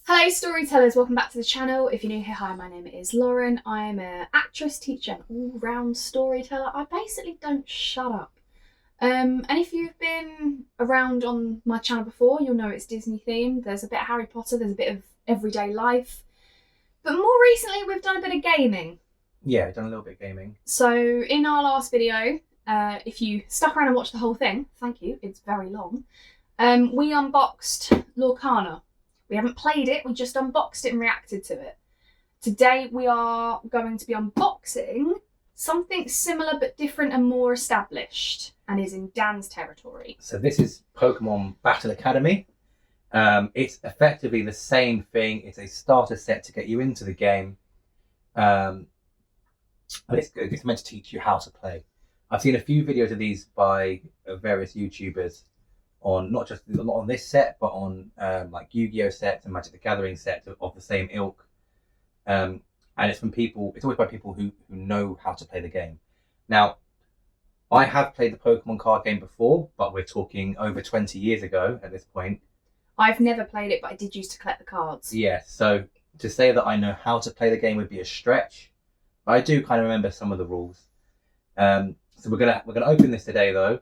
Hello storytellers, welcome back to the channel. If you're new here, hi, my name is Lauren. I am an actress, teacher and all-round storyteller. I basically don't shut up. And if you've been around on my channel before, you'll know it's Disney themed. There's a bit of Harry Potter, there's a bit of everyday life. But more recently, we've done a bit of gaming. Yeah, we've done a little bit of gaming. So in our last video, if you stuck around and watched the whole thing, thank you, it's very long, we unboxed Lorcana. We haven't played it, we just unboxed it and reacted to it. Today we are going to be unboxing something similar but different and more established, and is in Dan's territory. So this is Pokemon Battle Academy. It's effectively the same thing. It's a starter set to get you into the game. And it's meant to teach you how to play. I've seen a few videos of these by various YouTubers on not on this set, but on like Yu-Gi-Oh sets and Magic the Gathering sets of the same ilk. And it's from people. It's always by people who know how to play the game. Now, I have played the Pokemon card game before, but we're talking over 20 years ago at this point. I've never played it, but I did used to collect the cards. Yeah, so to say that I know how to play the game would be a stretch. But I do kind of remember some of the rules. So we're gonna open this today though,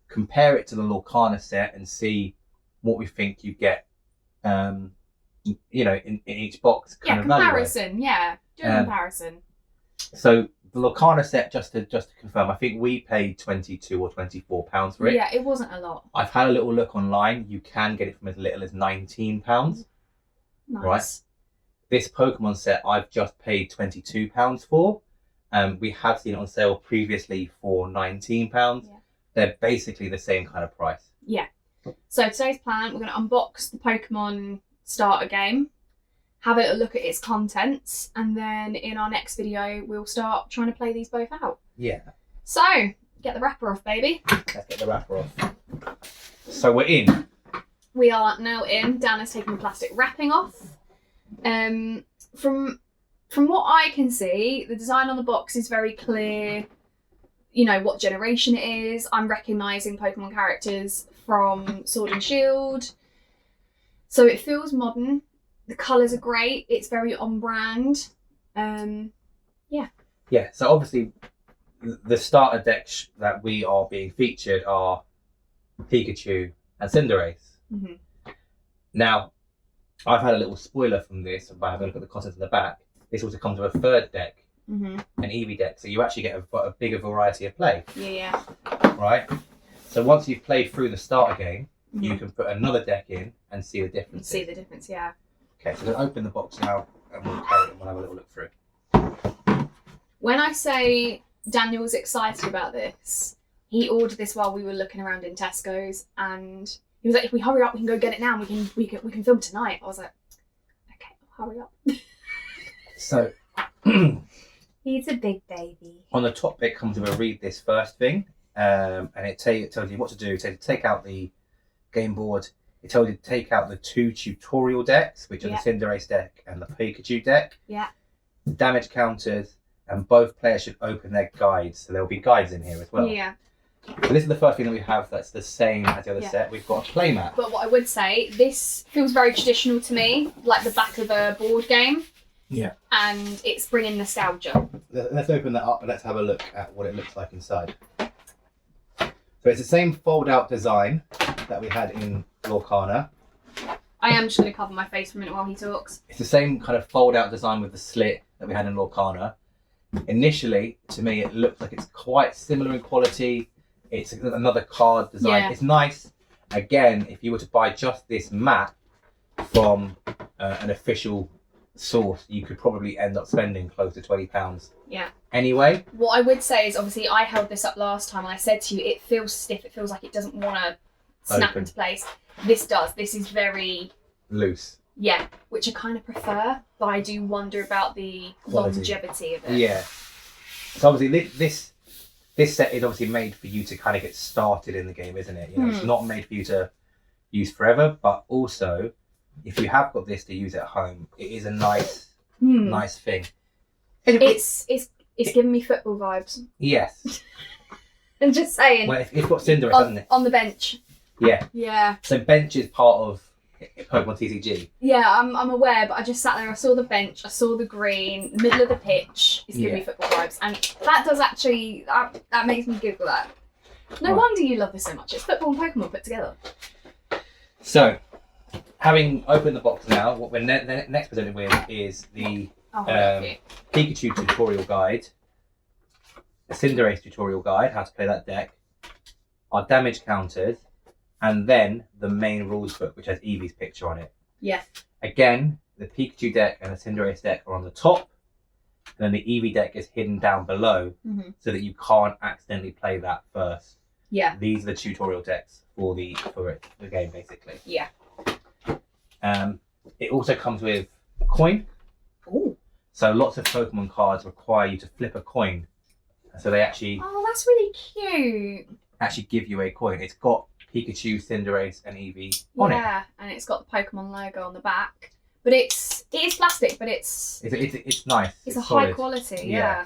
compare it to the Lorcana set and see what we think you get. In each box. Yeah, comparison. Yeah, do a comparison. So the Lorcana set, just to confirm, I think we paid £22 or £24 for it. Yeah, it wasn't a lot. I've had a little look online. You can get it from as little as £19. Nice. Right. This Pokemon set I've just paid £22 for. We have seen it on sale previously for £19. Yeah. They're basically the same kind of price. Yeah. So today's plan, we're going to unbox the Pokemon starter game, have a look at its contents, and then in our next video we'll start trying to play these both out. Yeah. So, get the wrapper off, baby. Let's get the wrapper off. So we're in. We are now in. Dan has taken the plastic wrapping off. From what I can see, the design on the box is very clear. You know what generation it is. I'm recognising Pokemon characters from Sword and Shield. So it feels modern. The colours are great. It's very on brand. Yeah. Yeah, so obviously the starter decks that we are being featured are Pikachu and Cinderace. Mm-hmm. Now, I've had a little spoiler from this by having a look at the contents in the back. This also comes with a third deck, an Eevee deck, so you actually get a bigger variety of play. Yeah. Right? So once you've played through the starter game, you can put another deck in and see the difference. See the difference, yeah. Okay, so we'll open the box now and we'll carry it and we'll have a little look through. When I say Daniel was excited about this, he ordered this while we were looking around in Tesco's, and he was like, if we hurry up, we can go get it now and we can film tonight. I was like, okay, hurry up. So he's a big baby. On the top bit comes with a read this first thing, and it tells you what to do. So to take out the game board, it tells you to take out the two tutorial decks, which are the Cinderace deck and the Pikachu deck. Yeah. Damage counters, and both players should open their guides. So there'll be guides in here as well. Yeah. So this is the first thing that we have that's the same as the other set. We've got a playmat. But what I would say, this feels very traditional to me, like the back of a board game. Yeah. And it's bringing nostalgia. Let's open that up and let's have a look at what it looks like inside. So it's the same fold-out design that we had in Lorcana. I am just going to cover my face for a minute while he talks. It's the same kind of fold-out design with the slit that we had in Lorcana. Initially, to me, it looks like it's quite similar in quality. It's another card design. Yeah. It's nice. Again, if you were to buy just this mat from an official source, you could probably end up spending close to £20. Yeah. Anyway. What I would say is, obviously, I held this up last time and I said to you, it feels stiff. It feels like it doesn't want to snap into place. This does. This is very loose. Yeah, which I kind of prefer, but I do wonder about the longevity of it. Yeah. So obviously this set is obviously made for you to kind of get started in the game, isn't it? You know, it's not made for you to use forever, but also if you have got this to use at home, it is a nice thing. It's giving me football vibes. Yes. I'm just saying. Well, it's got Cinderace, hasn't it? On the bench. Yeah. Yeah. So bench is part of Pokemon TCG. Yeah, I'm aware, but I just sat there, I saw the bench, I saw the green, the middle of the pitch. It's giving me football vibes. And that does actually, that makes me giggle that. No wonder you love this so much. It's football and Pokemon put together. So, having opened the box now, what we're next presented with is the Pikachu tutorial guide, a Cinderace tutorial guide, how to play that deck, our damage counters, and then the main rules book, which has Eevee's picture on it. Yeah. Again, the Pikachu deck and the Cinderace deck are on the top, and then the Eevee deck is hidden down below, so that you can't accidentally play that first. Yeah. These are the tutorial decks for the game, basically. Yeah. It also comes with a coin. Ooh. So lots of Pokemon cards require you to flip a coin. So they actually... Oh, that's really cute. Actually give you a coin. It's got Pikachu, Cinderace and Eevee on it. Yeah, and it's got the Pokemon logo on the back. But it is plastic, but it's nice. It's a solid. high quality, yeah.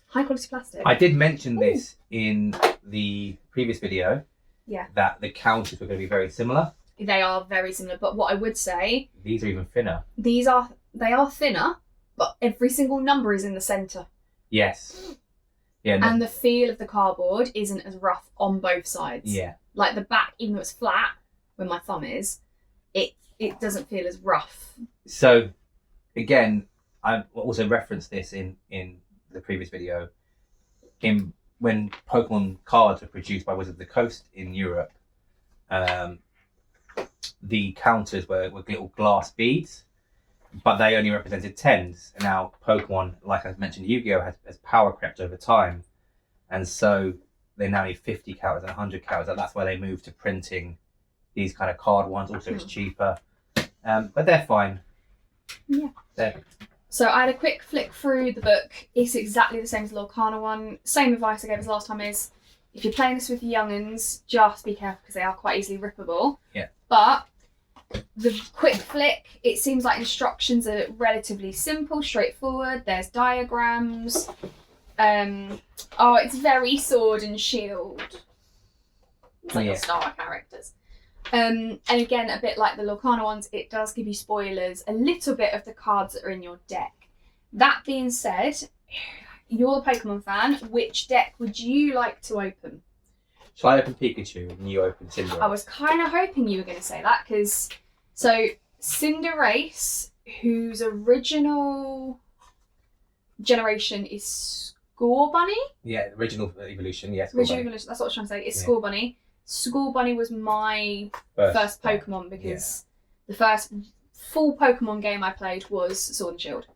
High quality plastic. I did mention this in the previous video. Yeah. That the counters were going to be very similar. They are very similar, but what I would say, these are even thinner. They are thinner, but every single number is in the centre. Yes. Yeah. And the feel of the cardboard isn't as rough on both sides. Yeah. Like the back, even though it's flat, where my thumb is, it doesn't feel as rough. So, again, I also referenced this in the previous video. When Pokemon cards were produced by Wizards of the Coast in Europe, the counters were little glass beads, but they only represented tens. And now Pokemon, like I mentioned, Yu-Gi-Oh! has power crept over time, and so they now need 50 counters and 100 counters, and that's why they moved to printing these kind of card ones. Also, it's cheaper, but they're fine. Yeah. So I had a quick flick through the book. It's exactly the same as the Lorcana one. Same advice I gave us last time is, if you're playing this with young'uns, just be careful because they are quite easily rippable. Yeah. But the quick flick, it seems like instructions are relatively simple, straightforward. There's diagrams. It's very sword and shield. It's like your star characters. And again, a bit like the Lorcana ones, it does give you spoilers, a little bit of the cards that are in your deck. That being said, you're a Pokemon fan. Which deck would you like to open? Shall I open Pikachu and you open Cinderace? I was kind of hoping you were going to say that, because Cinderace, whose original generation is Score Bunny? Yeah, original evolution, yes. Original evolution, that's what I was trying to say. It's Score Bunny. Score Bunny was my first Pokemon, because the first full Pokemon game I played was Sword and Shield.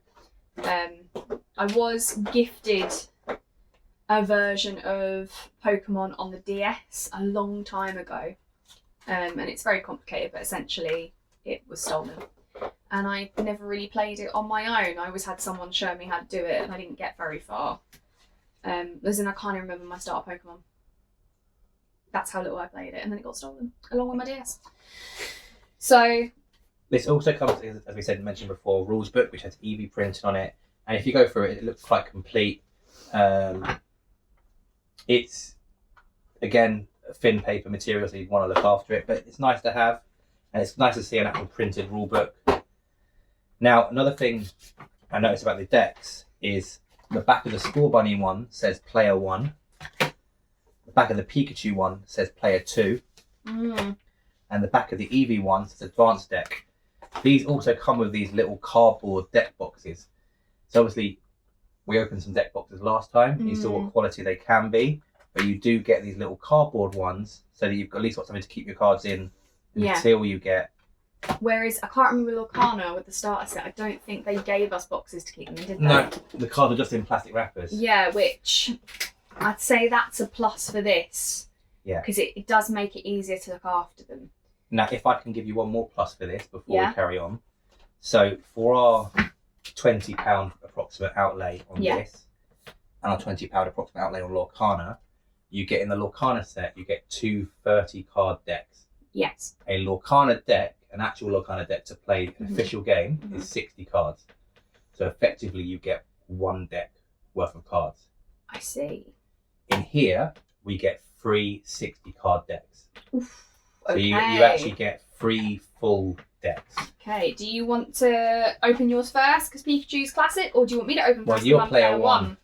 I was gifted a version of Pokemon on the DS a long time ago, and it's very complicated, but essentially it was stolen. And I never really played it on my own. I always had someone show me how to do it, and I didn't get very far. As in, I can't even remember my starter Pokemon. That's how little I played it, and then it got stolen along with my DS. So this also comes, as we mentioned before, rules book, which has Eevee printed on it, and if you go through it, it looks quite complete. It's again thin paper material, so you want to look after it, but it's nice to have, and it's nice to see an actual printed rule book. Now, another thing I noticed about the decks is the back of the Score Bunny one says Player 1. The back of the Pikachu one says Player 2. And the back of the Eevee one says Advanced Deck. These also come with these little cardboard deck boxes. So obviously, we opened some deck boxes last time. You saw what quality they can be, but you do get these little cardboard ones so that you've at least got something to keep your cards in until you get... Whereas, I can't remember Lorcana with the starter set, I don't think they gave us boxes to keep them in, did they? No, the cards are just in plastic wrappers. Yeah, which I'd say that's a plus for this. Yeah. Because it does make it easier to look after them. Now, if I can give you one more plus for this before we carry on. So, for our £20 approximate outlay on this, and our £20 approximate outlay on Lorcana, you get in the Lorcana set, you get 2 30-card decks. Yes. A Lorcana deck, an actual Lorcana deck to play an official game is 60 cards. So effectively you get one deck worth of cards. I see. In here, we get 3 60-card decks. Oof. So Okay. you actually get 3 full decks. Okay, do you want to open yours first because Pikachu's classic, or do you want me to open first? Well, you're player 1.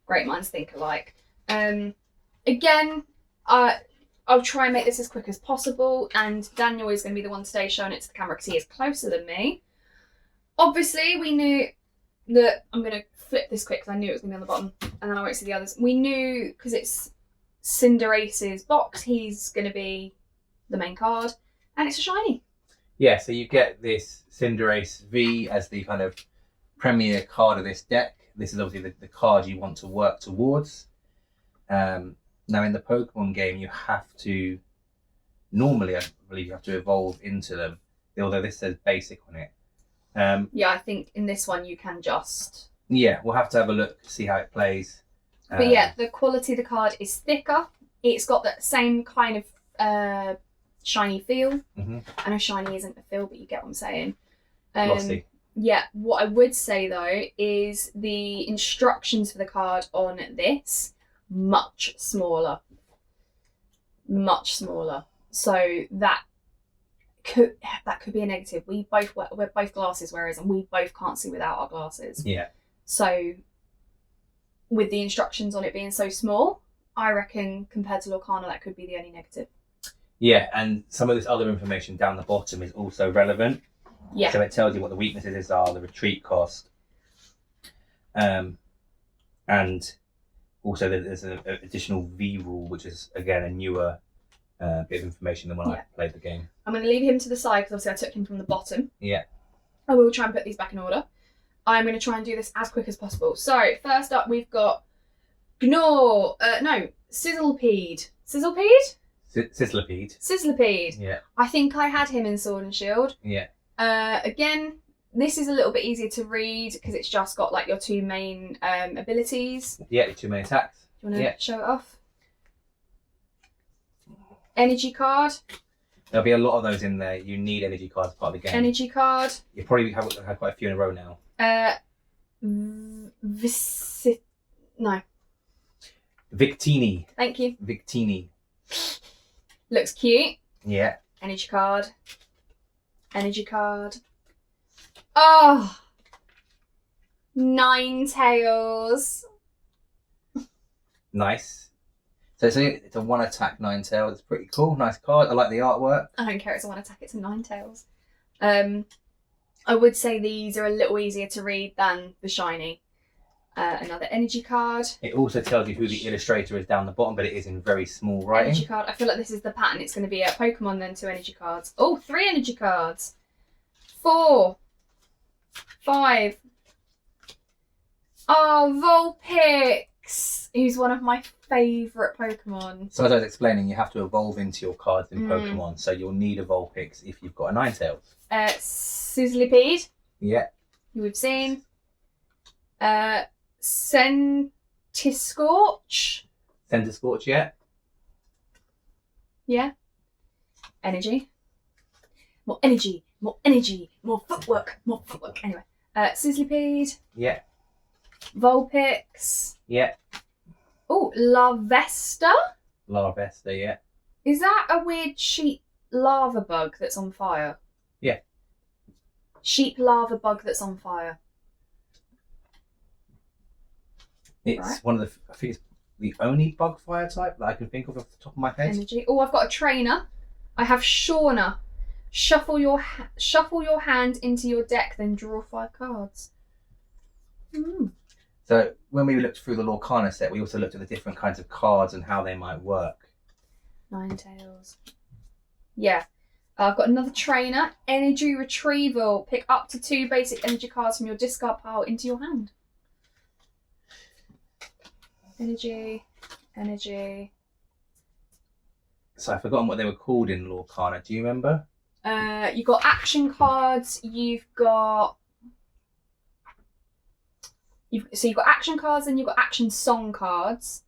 Great minds think alike. Again, I'll try and make this as quick as possible, and Daniel is going to be the one today showing it to the camera because he is closer than me. Obviously, we knew that I'm going to flip this quick because I knew it was going to be on the bottom, and then I won't see the others. We knew because it's Cinderace's box, he's going to be the main card, and it's a shiny. Yeah, so you get this Cinderace V as the kind of premier card of this deck. This is obviously the card you want to work towards. Now, in the Pokemon game, you have to, normally I believe you have to evolve into them, although this says basic on it. Yeah, I think in this one you can just... Yeah, we'll have to have a look, see how it plays. But yeah, the quality of the card is thicker. It's got that same kind of shiny feel. Mm-hmm. I know shiny isn't a feel, but you get what I'm saying. Glossy. Yeah, what I would say though is the instructions for the card on this, much smaller. Much smaller. So that could be a negative. We're both glasses wearers, and we both can't see without our glasses. Yeah. So with the instructions on it being so small, I reckon compared to Lorcana, that could be the only negative. Yeah, and some of this other information down the bottom is also relevant. Yeah. So it tells you what the weaknesses are, the retreat cost, and also there's an additional V rule, which is again a newer bit of information than when I played the game. I'm going to leave him to the side because obviously I took him from the bottom. Yeah. I will try and put these back in order. I'm going to try and do this as quick as possible. So first up, we've got Sizzlepede. Sizzlepede? Sizzlepede. Sizzlepede. Yeah. I think I had him in Sword and Shield. Yeah. Again, this is a little bit easier to read because it's just got like your 2 main abilities. Yeah, your 2 main attacks. Do you want to show it off? Energy card. There'll be a lot of those in there. You need energy cards as part of the game. Energy card. You probably have had quite a few in a row now. No. Victini. Thank you. Victini. Looks cute. Yeah. Energy card. Energy card. Oh! Ninetales. Nice. So it's a 1 attack Ninetales. It's pretty cool. Nice card. I like the artwork. I don't care. It's a 1 attack. It's a Ninetales. I would say these are a little easier to read than the shiny. Another energy card. It also tells you who the illustrator is down the bottom, but it is in very small writing. Energy card. I feel like this is the pattern. It's going to be a Pokemon, then 2 energy cards. Oh, 3 energy cards. 4. 5. Oh, Vulpix. Who's one of my favourite Pokemon. So as I was explaining, you have to evolve into your cards in Pokemon. So you'll need a Vulpix if you've got a Ninetales. Sizzlepede. Yeah. Who we've seen. Centiskorch. Centiskorch, yeah. Yeah. Energy. More energy. More energy. More footwork. More footwork. Anyway. Sizzlepede. Yeah. Vulpix. Yeah. Oh, Larvesta. Larvesta, yeah. Is that a weird sheep lava bug that's on fire? Yeah. Sheep lava bug that's on fire. It's one of the, I think it's the only bug fire type that I can think of off the top of my head. Energy. Oh, I've got a trainer. I have Shauna. Shuffle your hand into your deck, then draw 5 cards. So when we looked through the Lorcana set, we also looked at the different kinds of cards and how they might work. Ninetales. Yeah. I've got another trainer. Energy retrieval. Pick up to 2 basic energy cards from your discard pile into your hand. Energy. Energy. So I've forgotten what they were called in Lorcana. Do you remember? You've got action cards. You've got action cards, and you've got action song cards.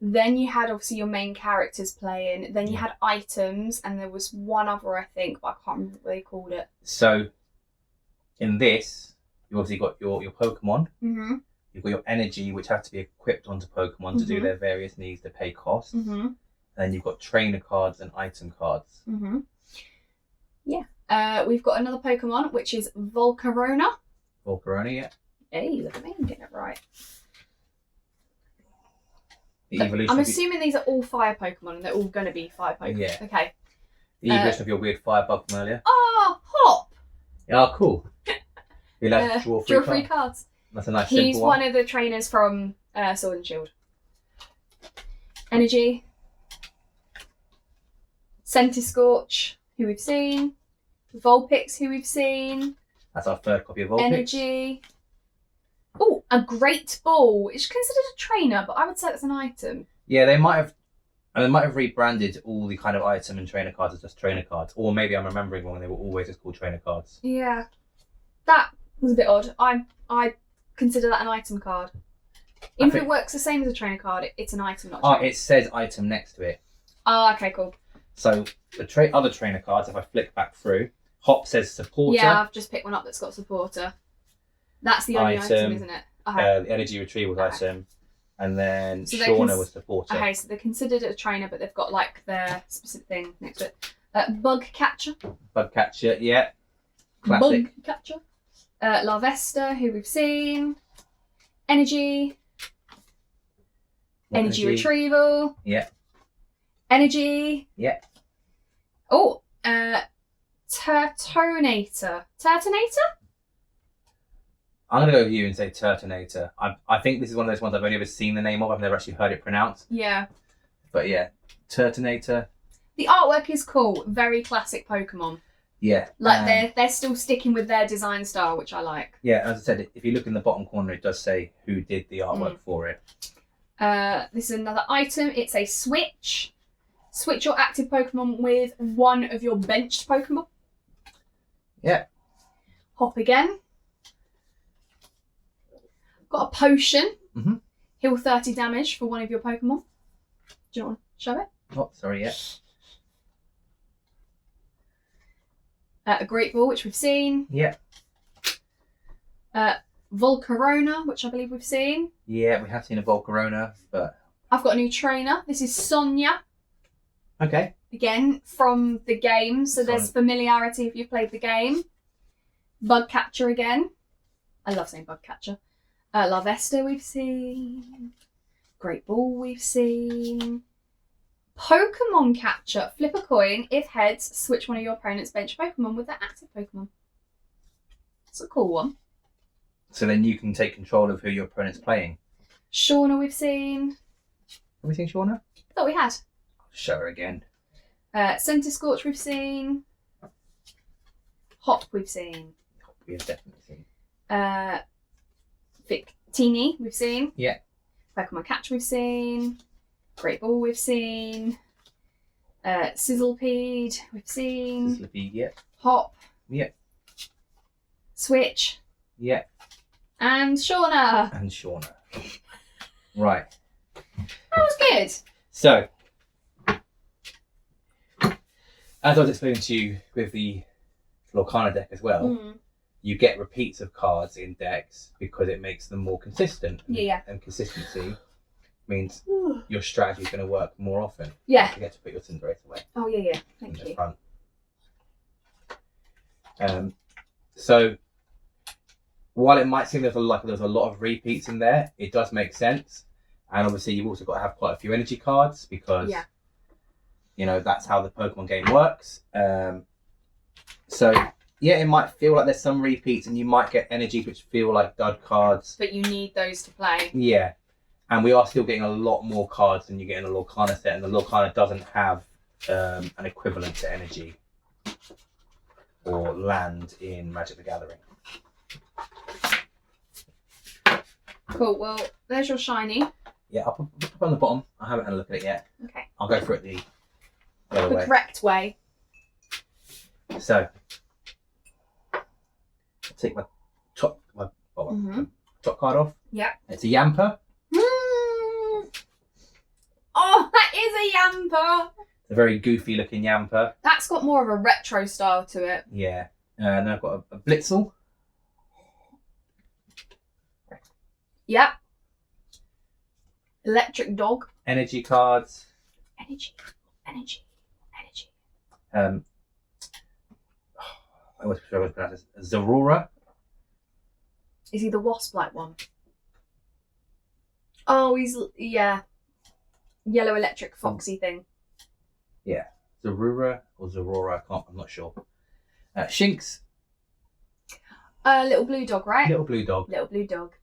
Then you had obviously your main characters playing. Then you had items, and there was one other, I think, but I can't remember what they called it. So in this, you obviously got your Pokemon. Mm-hmm. You've got your energy, which have to be equipped onto Pokemon to do their various needs to pay costs. Mm-hmm. And then you've got trainer cards and item cards. Mm-hmm. We've got another Pokemon, which is Volcarona. Volcarona, yeah. Hey, look at me, I'm getting it right. The evolution. I'm assuming these are all fire Pokemon and they're all going to be fire Pokemon. Yeah. Okay. The evolution of your weird firebug from earlier. Oh, Hop! Oh, cool. You're allowed to draw three cards. Cards. That's a nice He's simple one. one of the trainers from Sword and Shield. Energy. Centiscorch, who we've seen. Vulpix, who we've seen. That's our third copy of Vulpix. Energy. Oh, a Great Ball. It's considered a trainer, but I would say that's an item. Yeah, they might have rebranded all the kind of item and trainer cards as just trainer cards, or maybe I'm remembering wrong and they were always just called trainer cards. Yeah, that was a bit odd. I consider that an item card. Even if it works the same as a trainer card, it's an item, not a trainer. It says item next to it. Oh, okay, cool. So the other trainer cards, if I flick back through, Hop says supporter. Yeah, I've just picked one up that's got supporter. That's the only item, isn't it? Okay. The energy retrieval item. And then so Shauna was supporter. Okay, so they're considered a trainer, but they've got like their specific thing next to it. Bug catcher. Bug catcher, yeah. Classic. Bug catcher. Larvesta, who we've seen. Energy. Energy retrieval. Yeah. Energy. Yeah. Oh, Turtonator. Turtonator? I'm going to go with you and say Turtonator. I think this is one of those ones I've only ever seen the name of. I've never actually heard it pronounced. Yeah. But yeah, Turtonator. The artwork is cool. Very classic Pokemon. Yeah. Like they're still sticking with their design style, which I like. Yeah, as I said, if you look in the bottom corner, it does say who did the artwork for it. This is another item. It's a switch. Switch your active Pokemon with one of your benched Pokemon. Yeah. Hop again. Got a potion. Mm-hmm. Heal 30 damage for one of your Pokemon. Do you want to show it? Oh, sorry, yeah. A Great Ball, which we've seen. Yeah. Volcarona, which I believe we've seen. Yeah, we have seen a Volcarona, but... I've got a new trainer. This is Sonia. Okay. Again, from the game, so there's familiarity if you've played the game. Bug Catcher again. I love saying Bug Catcher. Larvesta we've seen. Great Ball we've seen. Pokemon Catcher. Flip a coin. If heads, switch one of your opponent's bench Pokemon with their active Pokemon. It's a cool one. So then you can take control of who your opponent's playing. Shauna we've seen. Have we seen Shauna? I thought we had. I'll show her again. Centiscorch we've seen. Hop we've seen. Hop we have definitely seen. Victini we've seen. Yeah. Pokemon Catch we've seen. Great Ball we've seen. Sizzlepede we've seen. Sizzlepede, yeah. Hop. Yeah. Switch. Yeah. And Shauna. And Shauna. Right. That was good. So, as I was explaining to you with the Lorcana deck as well, you get repeats of cards in decks because it makes them more consistent. Yeah. And consistency means your strategy is going to work more often. Yeah. You get to put your Cinderace away. Oh, yeah. Thank you. Front. So, while it might seem there's a lot of repeats in there, it does make sense. And obviously, you've also got to have quite a few energy cards because, that's how the Pokemon game works. So, yeah, it might feel like there's some repeats and you might get energies which feel like dud cards. But you need those to play. Yeah. And we are still getting a lot more cards than you get in a Lorcana set. And the Lorcana doesn't have an equivalent to energy or land in Magic the Gathering. Cool. Well, there's your shiny. Yeah, I'll put it on the bottom. I haven't had a look at it yet. Okay. I'll go for it the other way. Correct way. So, I'll take my top card off. Yeah. It's a Yamper. Oh, that is a Yamper. It's a very goofy looking Yamper. That's got more of a retro style to it. Yeah. And then I've got a Blitzel. Yep. Electric Dog. Energy cards. Energy. always pronounce it Zorora. Is he the wasp-like one? Oh, he's yeah, yellow electric foxy thing. Yeah, Zorora or Zorora. I'm not sure. Shinx. Little blue dog, right? Little blue dog. Little blue dog.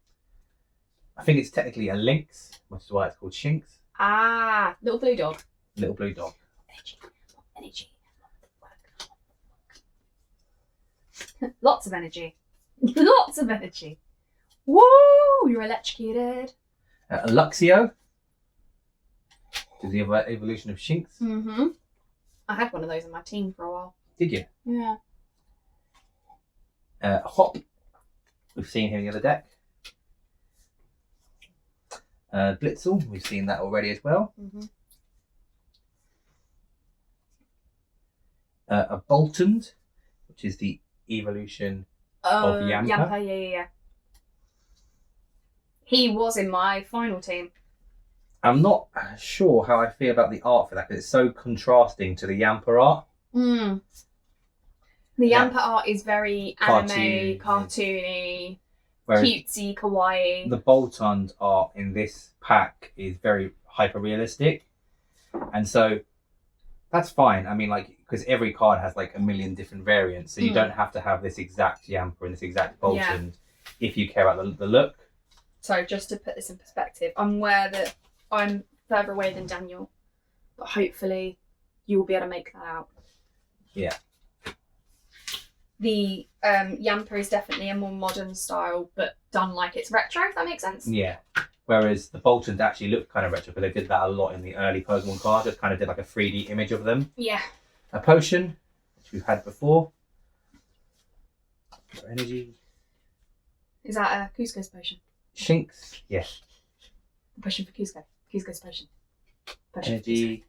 I think it's technically a lynx, which is why it's called Shinx. Ah, little blue dog. Little blue dog. Energy. Lots of energy. Lots of energy. Woo! You're electrocuted. Luxio. Is the evolution of Shinx. Mm-hmm. I had one of those in my team for a while. Did you? Yeah. Hop. We've seen him in the other deck. Blitzel. We've seen that already as well. Mm-hmm. A Boltund, which is the evolution of Yamper. Yamper, yeah. He was in my final team. I'm not sure how I feel about the art for that because it's so contrasting to the Yamper art. Mm. The Yamper art is very anime, cartoony, cutesy, kawaii. The Boltund art in this pack is very hyper realistic, and so that's fine. I mean, like, because every card has like a million different variants, so you don't have to have this exact Yamper and this exact Boltund if you care about the look. So just to put this in perspective, I'm aware that I'm further away than Daniel, but hopefully you will be able to make that out. Yeah. The Yamper is definitely a more modern style, but done like it's retro, if that makes sense. Yeah. Whereas the Boltund actually looked kind of retro, because they did that a lot in the early Pokemon cards. Just kind of did like a 3D image of them. Yeah. A Potion, which we've had before. For energy. Is that a Cusco's potion? Shinx, yes. The potion for Cusco. Cusco's potion. Energy.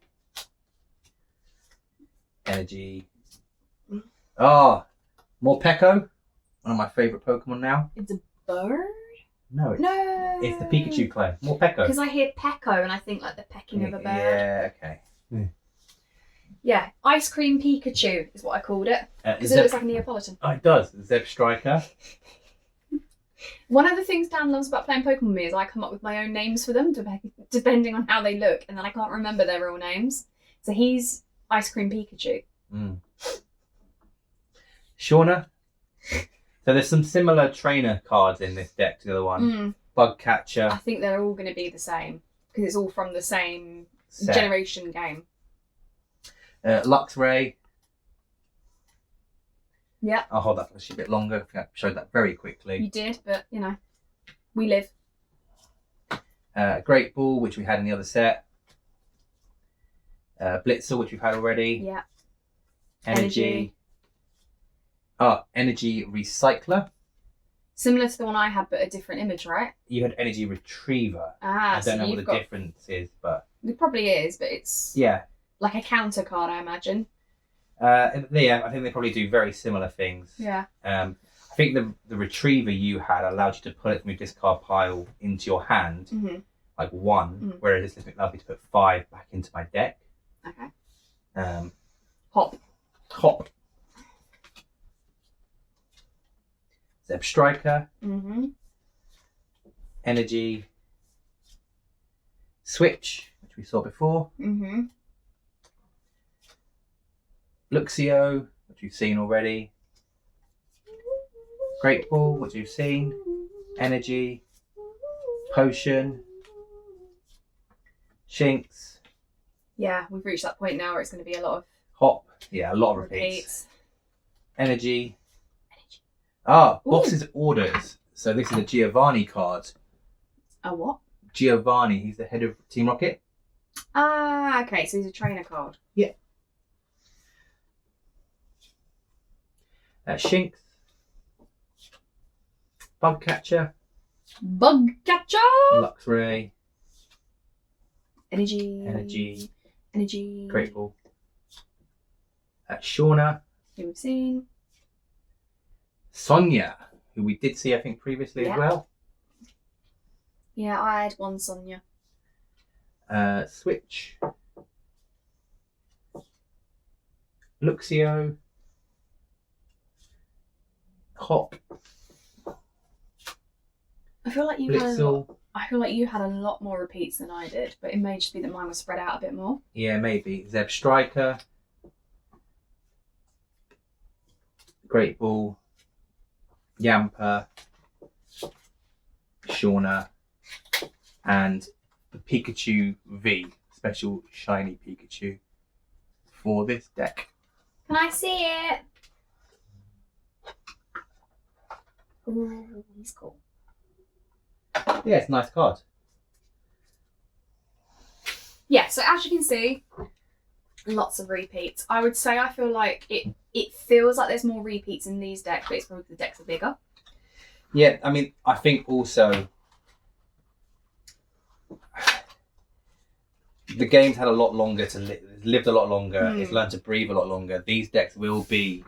Energy. Ah, more Morpeko. One of my favourite Pokemon now. It's a bird? No, it's the Pikachu clone. More Morpeko. Because I hear Pecco and I think like the pecking of a bird. Yeah, okay. Yeah, Ice Cream Pikachu is what I called it. Because it looks like a Neapolitan. Oh, it does. Zeb Striker. One of the things Dan loves about playing Pokemon with me is I come up with my own names for them, depending on how they look, and then I can't remember their real names. So he's Ice Cream Pikachu. Shauna. So there's some similar trainer cards in this deck to the other one. Bug Catcher. I think they're all going to be the same, because it's all from the same generation game. Luxray. Yeah. I'll hold that for a bit longer. I think I showed that very quickly. You did, but you know, we live. Great Ball, which we had in the other set. Blitzer, which we've had already. Yeah. Energy. Energy Recycler. Similar to the one I had, but a different image, right? You had Energy Retriever. I don't know what the difference is, but it probably is, but it's like a counter card, I imagine. I think they probably do very similar things. Yeah. I think the Retriever you had allowed you to put it from your discard pile into your hand, like one, whereas this allows me to put 5 back into my deck. Okay. Hop. Zeb Striker. Energy. Switch, which we saw before. Luxio, which we've seen already. Great Ball, which we've seen. Energy. Potion. Shinx. Yeah, we've reached that point now where it's going to be a lot of Hop. Yeah, a lot of repeats. Energy. Boss's Orders. So this is a Giovanni card. A what? Giovanni, he's the head of Team Rocket. Okay, so he's a trainer card. Yeah. Shinx. Bug Catcher. Luxray. Energy. Great Ball. Shauna. Who we've seen. Sonia, who we did see, I think, previously as well. Yeah, I had one Sonia. Switch. Luxio. Cop, I feel like you had a lot, Blitzel. I feel like you had a lot more repeats than I did, but it may just be that mine was spread out a bit more. Yeah, maybe. Zeb Striker, Great Ball, Yamper, Shauna, and the Pikachu V, special shiny Pikachu for this deck. Can I see it? Ooh, he's cool. Yeah, it's a nice card. Yeah, so as you can see, lots of repeats. I would say I feel like it feels like there's more repeats in these decks, but it's probably the decks are bigger. Yeah, I mean, I think also the game's had a lot longer to lived a lot longer. It's learned to breathe a lot longer. These decks will be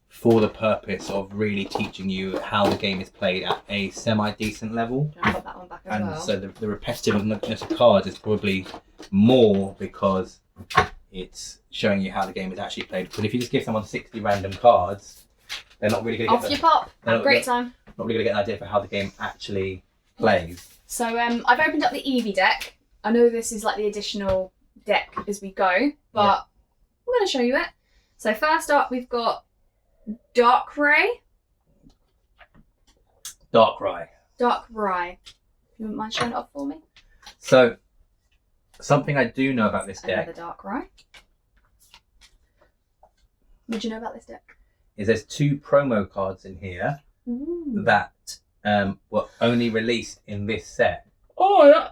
for the purpose of really teaching you how the game is played at a semi-decent level. I'll put that one back as And well. so the repetitiveness of cards is probably more because it's showing you how the game is actually played. But if you just give someone 60 random cards, they're not really going to Off you pop. Have a great time. not really going to get an idea for how the game actually plays. So I've opened up the Eevee deck. I know this is like the additional deck as we go, but I'm going to show you it. So first up, we've got Darkrai. Darkrai. Darkrai. You wouldn't mind showing it up for me? So, something I do know about this deck Another Darkrai. What do you know about this deck? is there's 2 promo cards in here Ooh. that were only released in this set. Oh, yeah.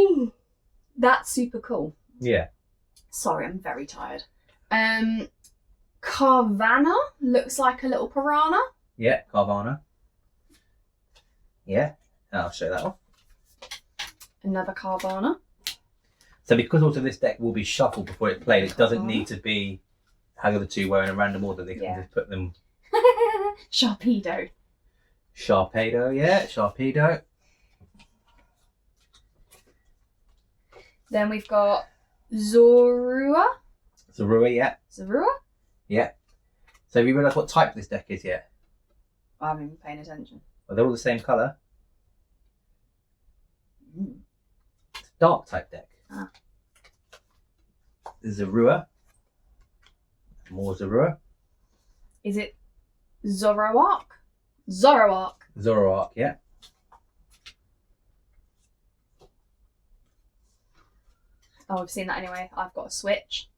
Ooh. That's super cool. Yeah. Sorry, I'm very tired. Carvanha looks like a little piranha. Yeah, Carvana. Yeah, I'll show that one. Another Carvanha. So because also this deck will be shuffled before it's played, it doesn't need to be how the other 2 were in a random order. They can just put them. Sharpedo. Sharpedo, yeah, Sharpedo. Then we've got Zorua. Zorua, yeah. Zorua? Yeah. So have you realised what type this deck is yet? I haven't been paying attention. Well, they're all the same colour. Mm. It's a dark type deck. Ah. Zorua. More Zorua. Is it Zoroark? Zoroark. Zoroark, yeah. Oh, I've seen that anyway. I've got a Switch.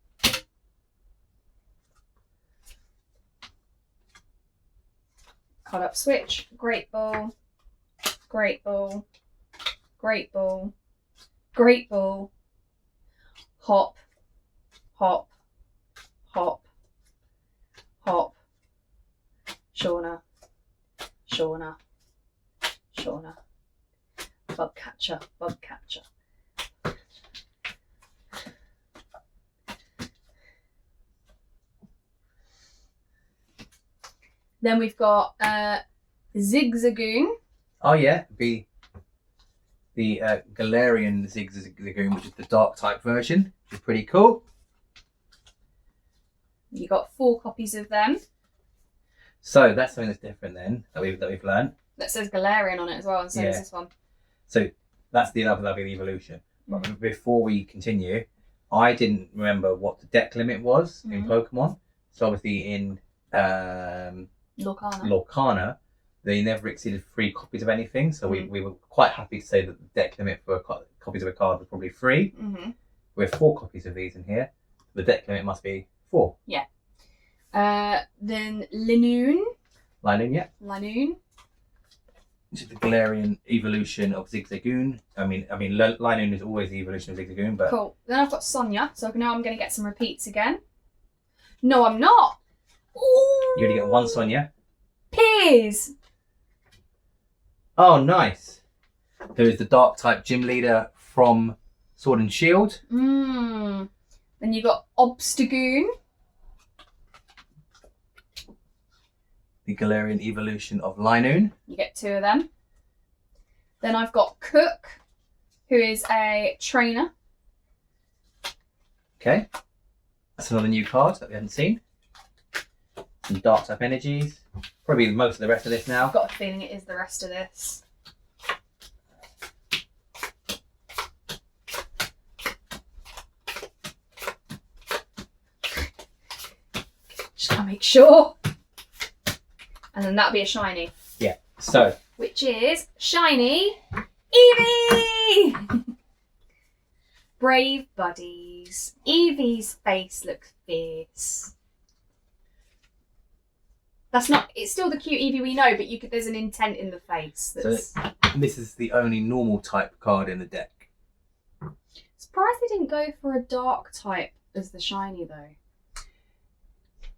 Card up Switch. Great Ball. Great Ball. Great Ball. Great Ball. Hop. Hop. Hop. Hop. Shauna. Shauna. Shauna. Bugcatcher. Bugcatcher. Then we've got Zigzagoon. Oh yeah, the Galarian Zigzagoon, which is the dark type version, which is pretty cool. You got 4 copies of them. So that's something that's different then that we've learned. That says Galarian on it as well, and so does this one. So that's the another lovely evolution. But before we continue, I didn't remember what the deck limit was in Pokemon. So obviously in Lorcana, they never exceeded 3 copies of anything. So we were quite happy to say that the deck limit for copies of a card was probably 3. We have 4 copies of these in here. The deck limit must be 4. Yeah. Then Linoon. Linoon, yeah. Linoon. Which is the Galarian evolution of Zigzagoon. I mean, Linoon is always the evolution of Zigzagoon, but Cool. Then I've got Sonia, so now I'm going to get some repeats again. No, I'm not. Ooh. you're gonna get 1 Sonia. Peas. Oh, nice. There is the dark type gym leader from Sword and Shield. Then you got Obstagoon. The Galarian evolution of Linoon. You get 2 of them. Then I've got Cook, who is a trainer. Okay. That's another new card that we haven't seen. Some dark type energies probably most of the rest of this now. I've got a feeling it is the rest of this. Just gotta make sure. And then that'll be a shiny. Yeah. So. Which is shiny Eevee! Brave buddies. Eevee's face looks fierce. That's not. It's still the cute Eevee we know, but there's an intent in the face. That's... So this is the only normal type card in the deck. Surprised they didn't go for a dark type as the shiny though.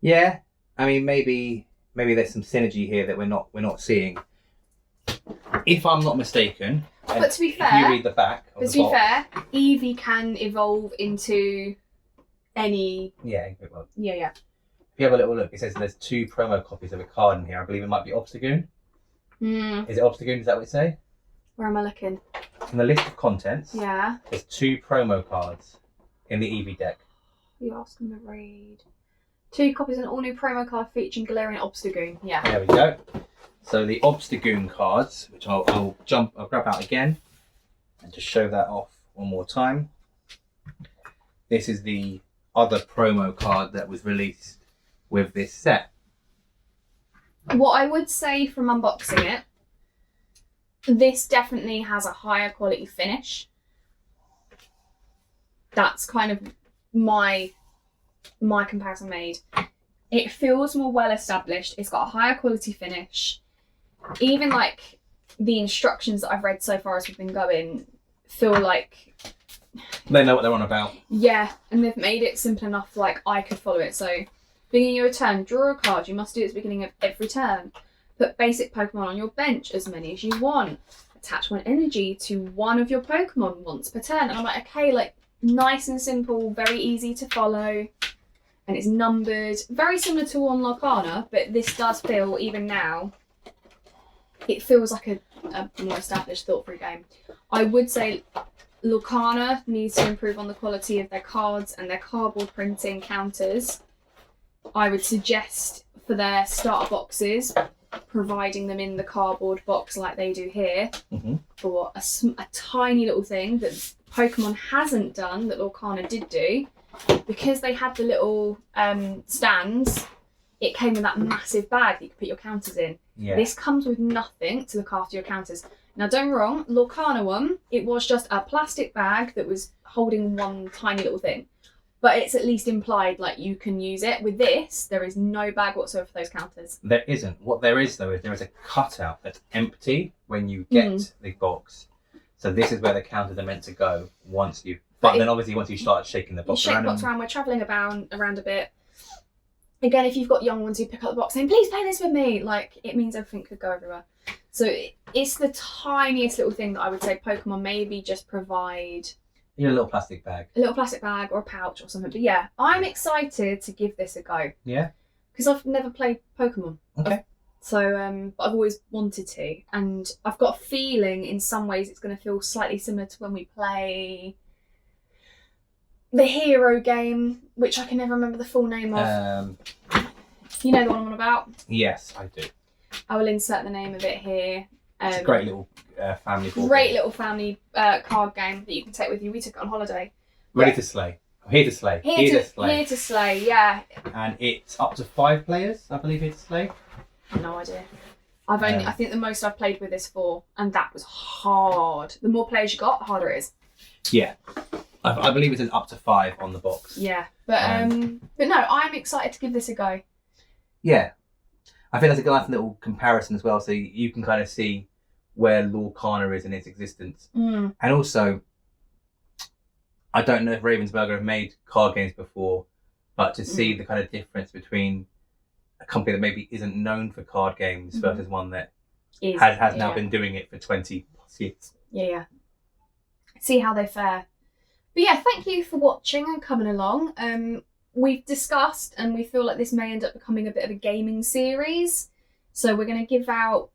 Yeah, I mean maybe there's some synergy here that we're not seeing. If I'm not mistaken, but to be fair, if you read the back of the box, Eevee can evolve into any. Yeah, it will. Yeah. If you have a little look, it says there's 2 promo copies of a card in here. I believe it might be Obstagoon. Is it Obstagoon? Does that what it say? Where am I looking? In the list of contents, yeah, there's 2 promo cards in the Eevee deck. You asking to read? 2 copies of an all-new promo card featuring Galarian Obstagoon. Yeah. There we go. So the Obstagoon cards, which I'll grab out again and just show that off one more time. This is the other promo card that was released with this set. What I would say from unboxing it, this definitely has a higher quality finish. That's kind of my comparison made. It feels more well established. It's got a higher quality finish. Even like the instructions that I've read so far as we've been going feel like they know what they're on about. Yeah, and they've made it simple enough like I could follow it. So beginning of your turn, draw a card. You must do it at the beginning of every turn. Put basic Pokemon on your bench, as many as you want. Attach 1 energy to one of your Pokemon once per turn. And I'm like, okay, like nice and simple, very easy to follow. And it's numbered, very similar to on Lorcana, but this does feel, even now, it feels like a more established, thought-through game. I would say Lorcana needs to improve on the quality of their cards and their cardboard printing counters. I would suggest for their starter boxes, providing them in the cardboard box like they do here, for a tiny little thing that Pokemon hasn't done that Lorcana did do. Because they had the little stands, it came with that massive bag that you could put your counters in. Yeah. This comes with nothing to look after your counters. Now, don't get me wrong, Lorcana one, it was just a plastic bag that was holding one tiny little thing. But it's at least implied, like, you can use it. With this, there is no bag whatsoever for those counters. There isn't. What there is, though, is there is a cutout that's empty when you get the box. So this is where the counters are meant to go once you... But then obviously once you start shaking the box around... We're travelling around a bit. Again, if you've got young ones who pick up the box saying, please play this with me, like, it means everything could go everywhere. So it's the tiniest little thing that I would say Pokemon maybe just provide... In a little plastic bag. A little plastic bag or a pouch or something. But yeah, I'm excited to give this a go. Yeah? Because I've never played Pokemon. Okay. So, but I've always wanted to. And I've got a feeling in some ways it's going to feel slightly similar to when we play the Hero game, which I can never remember the full name of. You know the one I'm on about? Yes, I do. I will insert the name of it here. It's a great little family board Great little family card game that you can take with you. We took it on holiday. Ready to slay. Here to slay. Here to slay. Here to slay, yeah. And it's up to 5 players, I believe, here to slay. No idea. I think the most I've played with is 4, and that was hard. The more players you got, the harder it is. Yeah. I believe it says up to 5 on the box. Yeah. But no, I'm excited to give this a go. Yeah. I think that's a nice little comparison as well, so you can kind of see where Lorcana is in its existence. And also, I don't know if Ravensburger have made card games before, but to see the kind of difference between a company that maybe isn't known for card games versus one that has now been doing it for 20 plus years. Yeah. See how they fare. But yeah, thank you for watching and coming along. We've discussed and we feel like this may end up becoming a bit of a gaming series. So we're going to give out...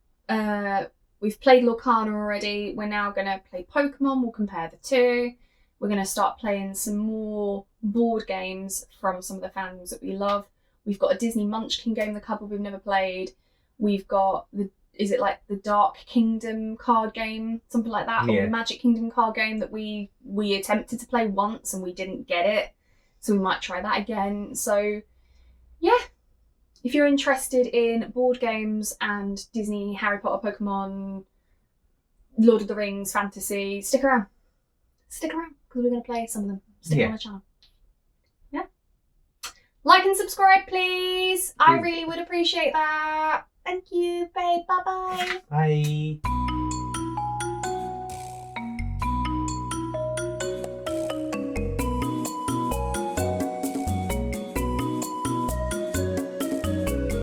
we've played Lorcana already. We're now going to play Pokemon. We'll compare the two. We're going to start playing some more board games from some of the fandoms that we love. We've got a Disney Munchkin game in the cupboard we've never played. We've got is it like the Dark Kingdom card game, something like that, or the Magic Kingdom card game that we attempted to play once and we didn't get it, so we might try that again. So yeah, if you're interested in board games and Disney, Harry Potter, Pokemon, Lord of the Rings, fantasy, stick around because we're going to play some of them. Stick on the channel. Yeah, like and subscribe please. I really would appreciate that. Thank you, babe. Bye-bye. Bye.